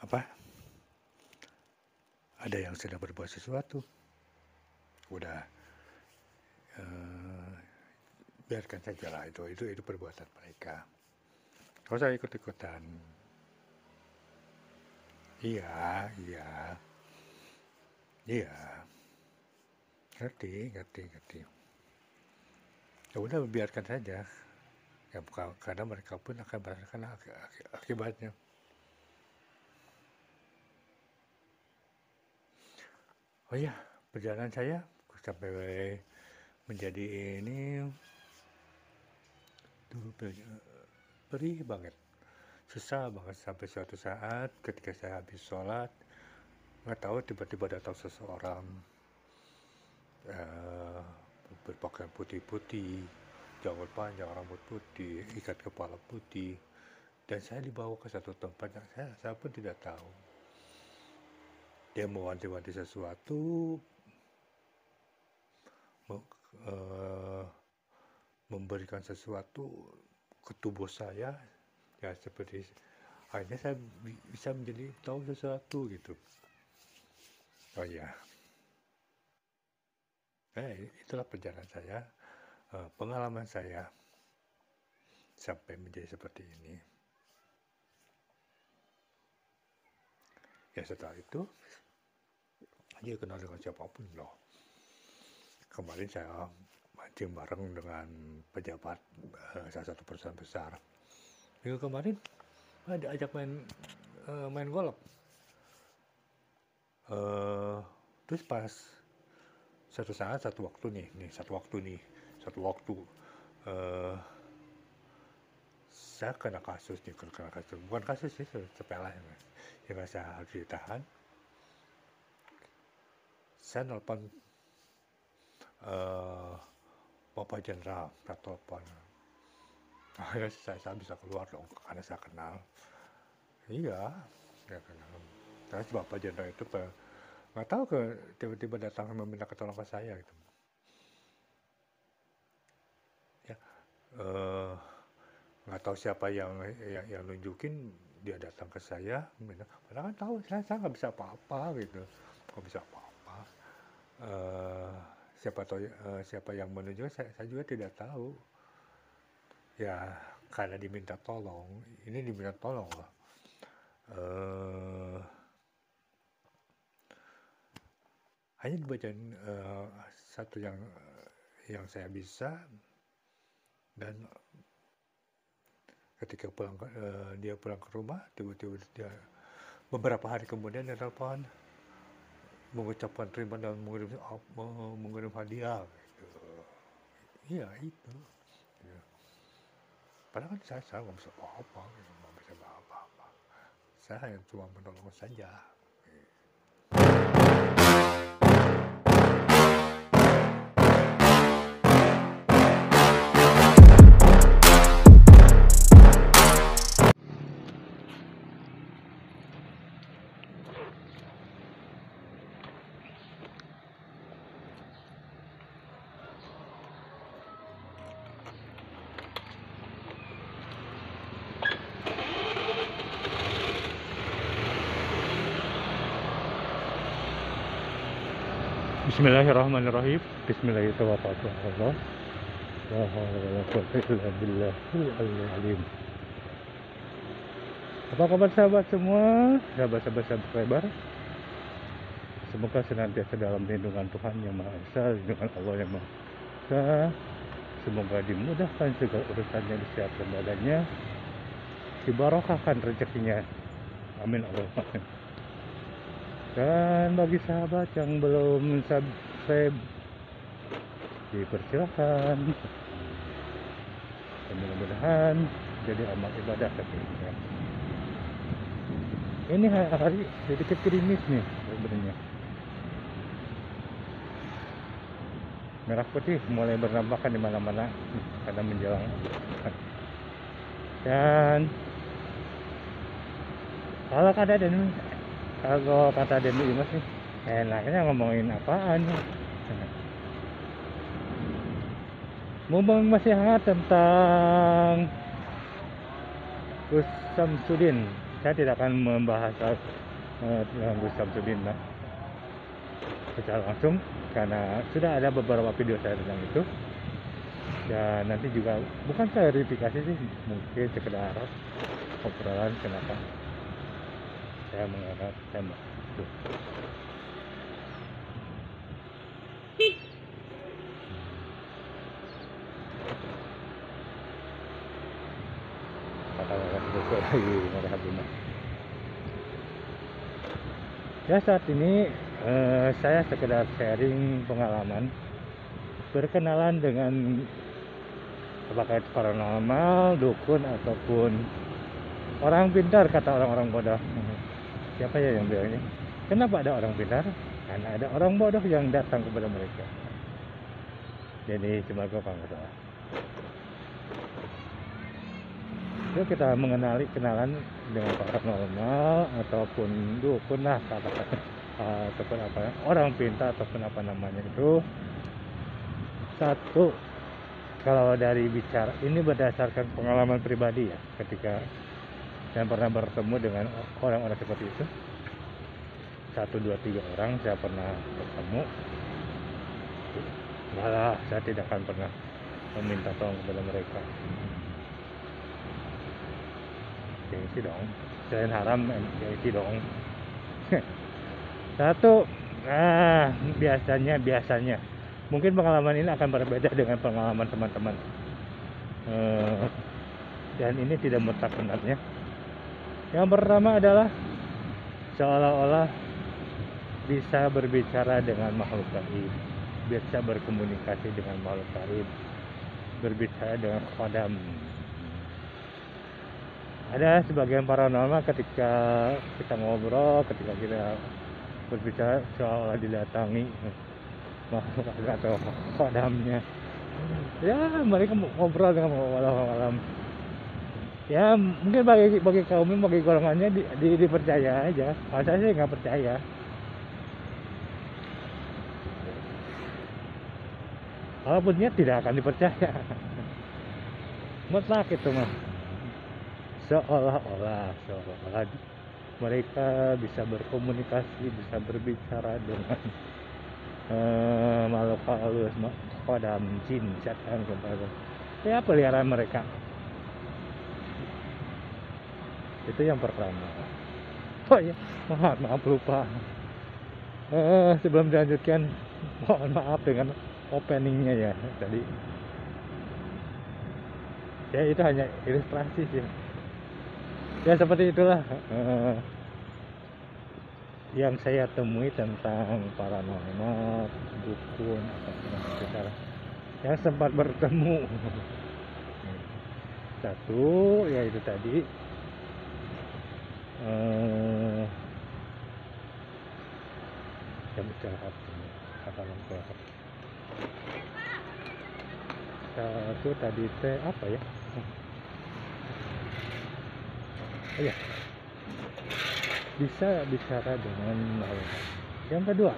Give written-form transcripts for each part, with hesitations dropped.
apa, ada yang sedang berbuat sesuatu, udah biarkan sajalah itu perbuatan mereka. Kalau saya ikut-ikutan, iya, ngerti. Ya udah biarkan saja. Ya karena mereka pun akan merasakan akibatnya. Oh iya, perjalanan saya sampai menjadi ini dulu perih banget, susah banget sampai suatu saat ketika saya habis sholat, nggak tahu tiba-tiba datang seseorang berpakaian putih-putih, janggut panjang, rambut putih, ikat kepala putih, dan saya dibawa ke satu tempat yang saya pun tidak tahu. Dia mewanti-wanti sesuatu, memberikan sesuatu ke tubuh saya, ya seperti akhirnya saya bisa menjadi tahu sesuatu gitu. Oh ya, itulah perjalanan saya, pengalaman saya sampai menjadi seperti ini. Ya setelah itu dia kenal dengan siapapun loh. Kemarin saya mancing bareng dengan pejabat salah satu perusahaan besar. Minggu kemarin diajak main golf. Terus pas satu waktu saya kena kasus, bukan kasus sih, sepele yang saya harus ditahan. Saya nelpon Bapak Jenderal, saya telepon. Akhirnya saya bisa keluar dong, karena saya kenal. Iya, saya kenal. Terus Bapak Jenderal itu nggak tahu tiba-tiba datang meminta pertolongan saya gitu. Ya, nggak tahu siapa yang nunjukin dia datang ke saya, padahal kan tahu saya nggak bisa apa-apa gitu, nggak bisa apa-apa. Siapa yang menunjuk saya juga tidak tahu. Ya karena diminta tolong loh. Hanya dibacain satu yang saya bisa, dan ketika dia pulang ke rumah, tiba-tiba dia beberapa hari kemudian dia telepon mengucapkan terima dan mengirim hadiah gitu. Iya itu ya. Padahal kan saya nggak bisa apa-apa, saya hanya cuma menolong saja. Bismillahirrahmanirrahim. Bismillahirrahmanirrahim. La haula wala quwwata illa billahil Apa kabar sahabat semua, sahabat-sahabat subscriber? Semoga senantiasa dalam lindungan Tuhan Yang Maha Esa, lindungan Allah Yang Maha Esa. Semoga dimudahkan segala urusannya, disiapkan badannya, dibarokahkan rezekinya. Amin Allahumma. Dan bagi sahabat yang belum subscribe, dipersilakan. Dan mudah-mudahan jadi amal ibadah ketika ini hari sedikit gerimis nih sebenarnya. Merah putih mulai bernampakan di mana-mana karena menjelang. Dan kalau kata Denny Imas nih, enaknya ngomongin apaan? Ngomong masih hangat tentang Gus Samsudin. saya tidak akan membahas dengan Gus Samsudin secara langsung karena sudah ada beberapa video saya tentang itu. Dan nanti juga bukan klarifikasi sih, mungkin sekedar obrolan kenapa saya mengangkat tema itu. Ya saat ini saya sekedar sharing pengalaman berkenalan dengan apakah itu paranormal, dukun ataupun orang pintar kata orang-orang bodoh. Siapa ya yang bilang ini? Kenapa ada orang pintar? Karena ada orang bodoh yang datang kepada mereka. Jadi cuma gue kalau nggak salah. Yuk kita kenalan dengan paranormal ataupun dukun lah katakan ataupun apa orang pintar ataupun apa namanya itu. Satu, kalau dari bicara ini berdasarkan pengalaman pribadi ya, ketika saya pernah bertemu dengan orang-orang seperti itu, 1, 2, 3 orang saya pernah bertemu. Malah saya tidak akan pernah meminta tolong kepada mereka. Gengsi dong, selain haram gengsi dong. Satu, biasanya mungkin pengalaman ini akan berbeda dengan pengalaman teman-teman, dan ini tidak mutlak benarnya. Yang pertama adalah seolah-olah bisa berbicara dengan makhluk gaib, bisa berkomunikasi dengan makhluk gaib, berbicara dengan kodam. Ada sebagian paranormal ketika kita ngobrol, ketika kita berbicara seolah didatangi makhluk atau kodamnya. Ya mereka ngobrol dengan alam. Ya mungkin bagi kaum ini, bagi golongannya dipercaya aja. Kalau saya sih nggak percaya. Walaupun tidak akan dipercaya. Mutlak itu mah. Seolah-olah mereka bisa berkomunikasi, bisa berbicara dengan makhluk halus, kodam, jin, setan, ya peliharaan mereka. Itu yang pertama. Oh ya, maaf lupa. Sebelum dilanjutkan, mohon maaf dengan openingnya ya tadi. Ya itu hanya ilustrasi sih. Ya seperti itulah yang saya temui tentang paranormal, dukun atau secara yang sempat bertemu. Satu yaitu tadi yang istirahat kata orang tua. Satu tadi teh apa ya? Oh ya, bisa bicara dengan makhluk. Yang kedua,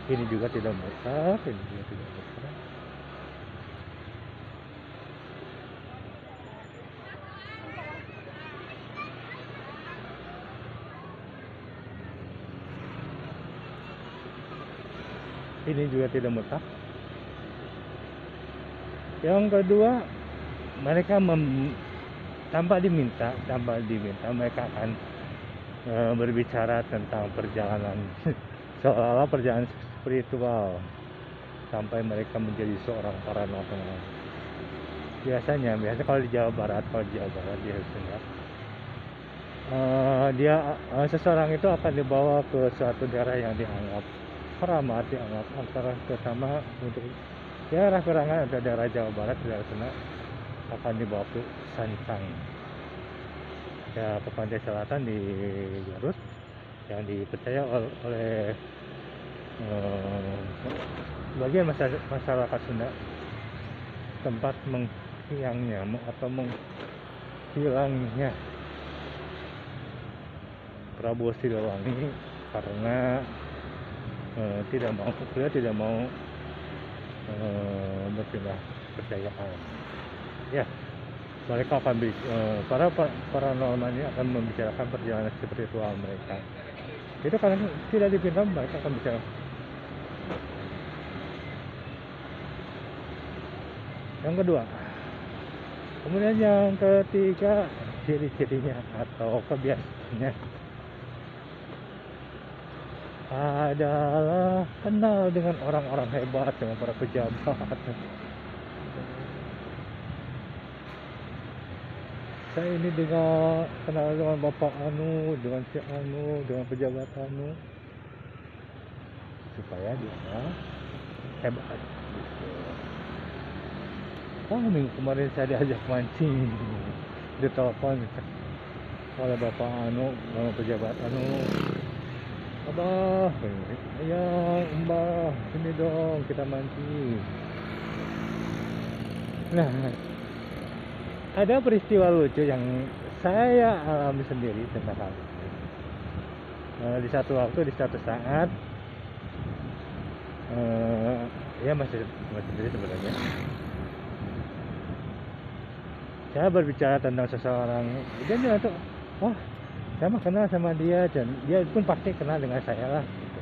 ini juga tidak mutlak, ini juga tidak mutlak. Ini juga tidak mutlak. Yang kedua, mereka tanpa diminta mereka akan berbicara tentang perjalanan seolah-olah perjalanan spiritual sampai mereka menjadi seorang paranormal. Biasanya kalau di Jawa Barat biasanya seseorang itu akan dibawa ke suatu daerah yang dianggap keramat, dianggap antara terutama untuk daerah Perangan atau daerah Jawa Barat, daerah sana akan dibawa ke Sancang ya, ke pantai selatan di Garut yang dipercaya oleh sebagian masyarakat Sunda tempat menghilangnya atau menghilangnya Prabowo Siliwangi karena tidak mau berpindah kepercayaan ya. mereka akan paranormal ini akan membicarakan perjalanan spiritual mereka. Itu karena tidak dipinta, mereka akan bicara. Yang kedua, kemudian yang ketiga, ciri-cirinya atau kebiasaannya adalah kenal dengan orang-orang hebat, dengan para pejabat. Saya ini kenal dengan Bapak Anu, dengan si Anu, dengan pejabat Anu, supaya dia hebat. Minggu kemarin saya diajak mancing, ditelepon oleh Bapak Anu, pejabat Anu. Abah, ya Mbah, sini dong kita mancing. Nah, ada peristiwa lucu yang saya alami sendiri tentang hal ini. Di satu waktu, di satu saat, ya masih sendiri sebenarnya. Saya berbicara tentang seseorang, dan dia tuh, oh, saya mah kenal sama dia, dan dia pun pasti kenal dengan saya lah. Gitu.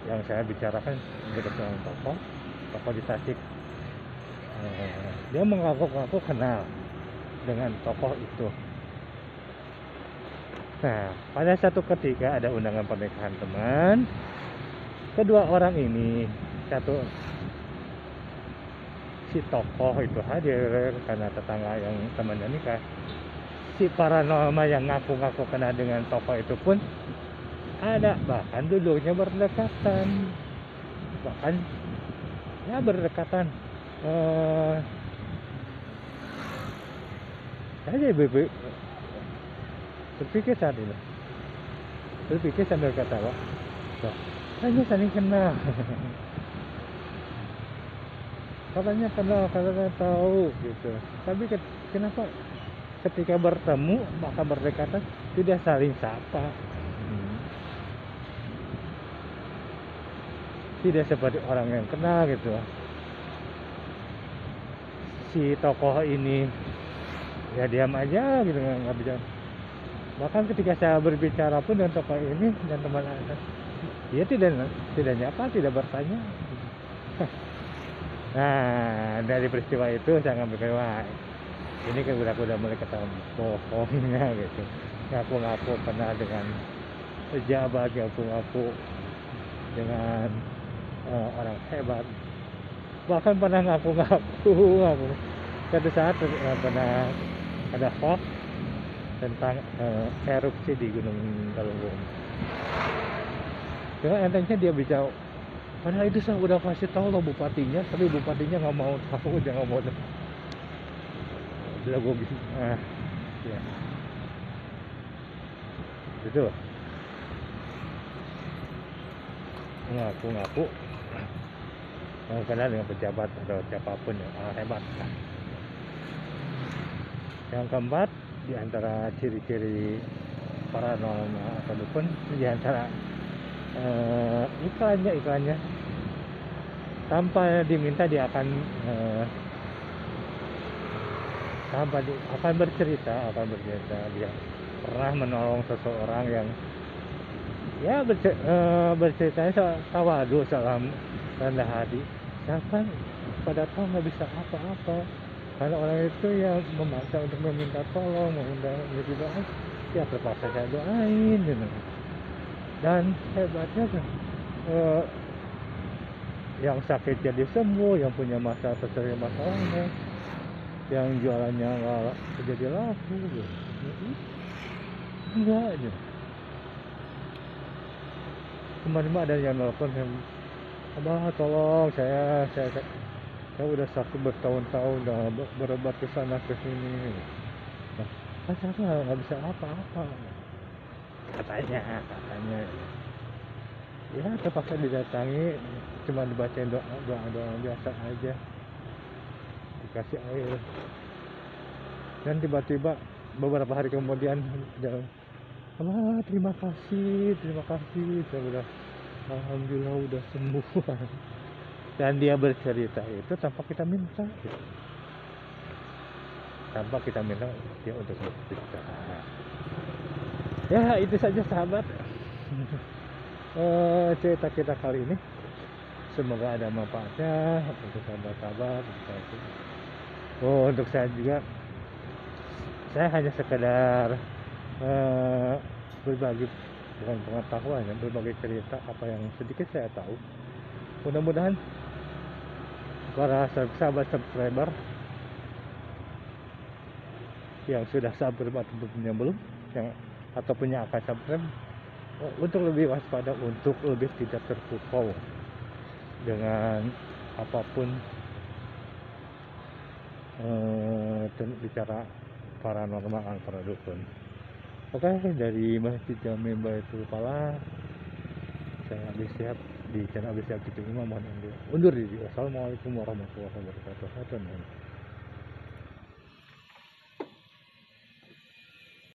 Yang saya bicarakan berdasarkan tokoh di Tasik. Dia mengaku kenal dengan tokoh itu. Nah, pada satu ketika ada undangan pernikahan teman, kedua orang ini, si tokoh itu hadir karena tetangga yang temannya nikah. Si paranormal yang ngaku kenal dengan tokoh itu pun ada, bahkan duduknya berdekatan, saya berpikir saat ini, sambil ketawa, hanya saling kenal. Katanya kenal, katanya tahu gitu. Tapi kenapa ketika bertemu maka berdekatan tidak saling sapa? Tidak seperti orang yang kenal gitu. Si tokoh ini ya diam aja gitu, nggak bicara. Bahkan ketika saya berbicara pun dengan tokoh ini dan teman anak, dia tidak nyapa, tidak bertanya. Nah, dari peristiwa itu saya ngambil, wah, ini kan udah mulai ketemu bohongnya gitu. Ngaku kenal dengan pejabat, ngaku dengan orang hebat, bahkan pernah ngaku satu saat pernah ada hoax tentang erupsi di Gunung Galunggung. Dengan entengnya dia bicara, padahal itu saya udah kasih tahu loh bupatinya, tapi bupatinya nggak mau tahu, dia nggak mau tahu. Udah gue gitu, ya itu ngaku kenal dengan pejabat atau siapapun yang hebat. Nah, yang keempat, di antara ciri-ciri paranormal atau dukun, di antara iklannya tanpa diminta dia akan bercerita dia pernah menolong seseorang yang ya berceritanya tawadu, salam rendah hati. Siapa pada tahu nggak bisa apa-apa, karena orang itu yang memaksa untuk meminta tolong, mengundang doa, ya terpaksa saya doain gitu. Dan hebatnya yang sakit jadi sembuh, yang punya masalah terselesaikan masalahnya, yang jualannya nggak jadi laku gitu. Enggak aja. Kemarin ada yang nelfon, Abah tolong saya udah sakit bertahun-tahun, udah berobat ke sana ke sini. Nah, saya nggak bisa apa-apa katanya. Ya terpaksa didatangi, cuma dibacain doa biasa aja, dikasih air, dan tiba-tiba beberapa hari kemudian dia, terima kasih, saya udah, alhamdulillah udah sembuh. Dan dia bercerita itu tanpa kita minta gitu. tanpa kita minta dia untuk berbicara. Ya itu saja sahabat cerita kita kali ini. Semoga ada manfaatnya untuk sahabat-sahabat. Untuk saya juga, saya hanya sekedar berbagi, bukan pengetahuan ya, berbagi cerita apa yang sedikit saya tahu. Mudah-mudahan para sahabat subscriber yang sudah subscribe ataupun yang belum, yang ataupun yang akan subscribe, untuk lebih waspada, untuk lebih tidak terpukau dengan apapun bicara paranormal, para dukun. Oke, dari Masjid Jami Baitul Falah, saya Abi Syihab di channel Abi Syihab TV. Mohon undur diri. Wassalamualaikum warahmatullahi wabarakatuh.